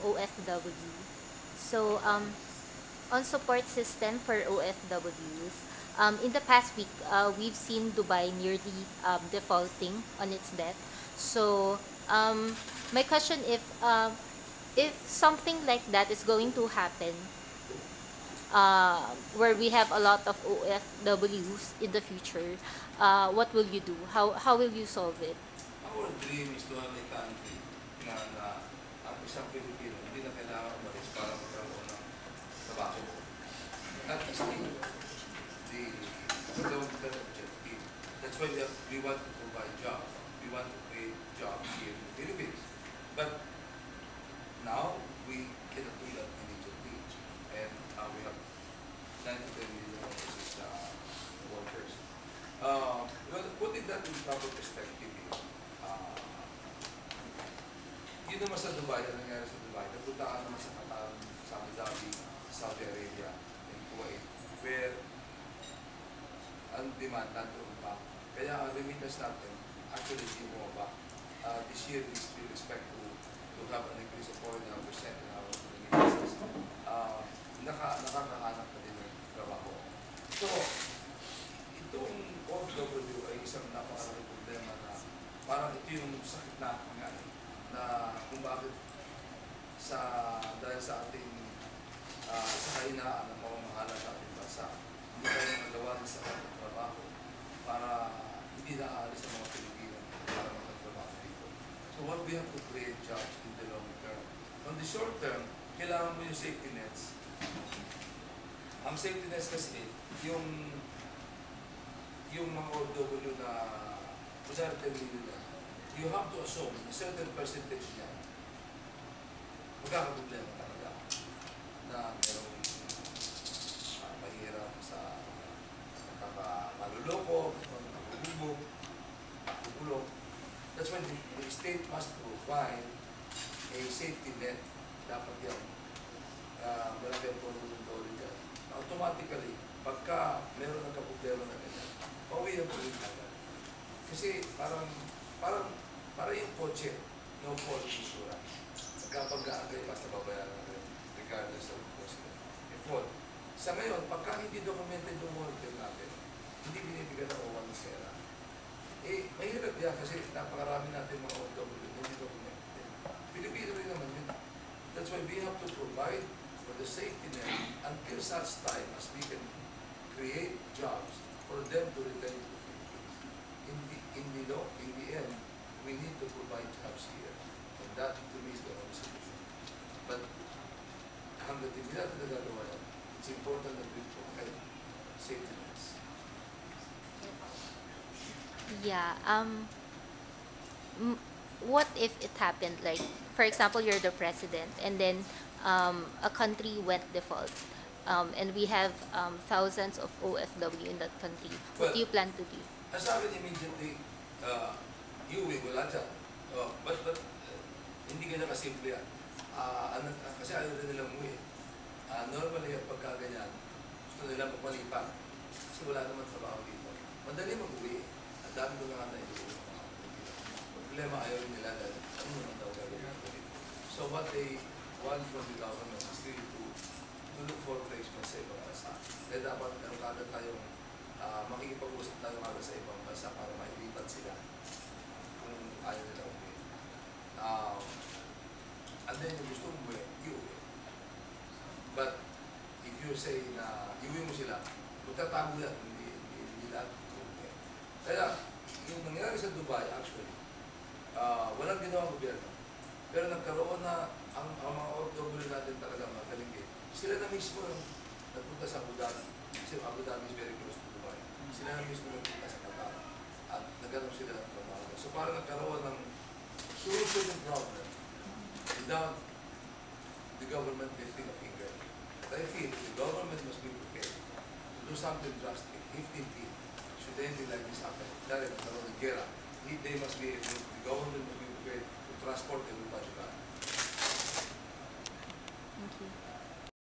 OFW. So, on support system for OFWs, in the past week, we've seen Dubai nearly defaulting on its debt. So, my question, if something like that is going to happen, where we have a lot of OFWs in the future, what will you do? How will you solve it? Our dream is to have a country na ang isang Pilipino hindi na kailangan umalis para magkaroon ng trabaho. That is the long-term objective. That's why we want to provide jobs. We want to create jobs here in the Philippines. But now, we cannot do that immediately. And we have 90 million overseas workers. Well, putting that in proper perspective, yun naman sa Dubai, ang nangyari sa Dubai, napunta ka naman sa Qatar, sa Abu Dhabi, Saudi Arabia, and Kuwait, where ang demand nandoon pa. Kaya ang remittance natin, actually, hindi mo ba. This year, we expect to have an increase of 4.5% in our remittances. Nakakahanap na din ng trabaho. So, itong OFW ay isang napakalaking problema na parang ito yung sakit na pangalan na kung bakit dahil sa ating sa kahinaan ng pamamahala sa ating bansa, hindi tayo nagawa sa ating trabaho para hindi na aalis ang mga Pilipino para magkatrabaho dito. So what we have to create jobs in the long term. On the short term, kailangan mo yung safety nets. Ang safety nets kasi, yung mga OFW na kunyari nila, you have to assume a certain percentage niya magkakaproblema talaga na merong mahirap sa maluloko, magbubog, magbubulok. That's when the state must provide a safety net. Dapat yan. Malaki ang tulong dyan. Automatically, pagka meron ng kaproblema na ganyan, pauwi ang tuloy agad. Kasi parang yung kotse, no fault insurance. Magkapag-aagay, basta babayaran natin, regardless of cost. Fault. Sa ngayon, pagka hindi documented yung worker natin, hindi binibigyan ng OWA ng pera. Mahirap yan kasi napakarami natin mga OFW, hindi documented. Pilipino rin naman yun. That's why we have to provide for the safety net until such time as we can create jobs for them to return to the Philippines. In the end, we need to provide jobs here. And that, to me, is the only solution. But, hanggang hindi natin nagagawa yan, it's important that we provide safety nets. Yeah. What if it happened, like, for example, you're the president, and then a country went default, and we have thousands of OFW in that country. What do you plan to do? As I would immediately, iuwi wala dyan. But hindi ganyan kasimple yan. Kasi ayaw rin nilang umuwi. Normally, pagka ganyan, gusto nilang magpalipan. Kasi wala naman trabaho dito. Madali mag-uwi. Ang dami ko nga na-iuwi. Problema, ayaw rin nila dahil ano naman daw gagawin. So what they want from the government is really to look for placement sa ibang bansa. Kaya dapat meron kagad tayong makikipag-usap tayo kagad sa ibang bansa para mailipat sila kung ayaw nila umuwi. And then yung gusto umuwi, iuwi. But if you say na iuwi mo sila, magtatago yan, hindi lahat umuwi. Kaya, yung nangyari sa Dubai, actually, walang ginawang gobyerno. Pero nagkaroon na ang mga OFW natin talaga magaling. Sila na mismo yung nagpunta sa Abu Dhabi. Kasi Abu Dhabi is very close to Dubai. Sila na mismo nagpunta sa Qatar. At nagkaroon sila ng trabaho. So parang nagkaroon ng solution ng problem without the government lifting a finger. But I feel the government must be prepared to do something drastic, if indeed, should anything like this happen. Dahil nagkaroon ng gera. They must be able, the government must be prepared to transport everybody back. Thank you.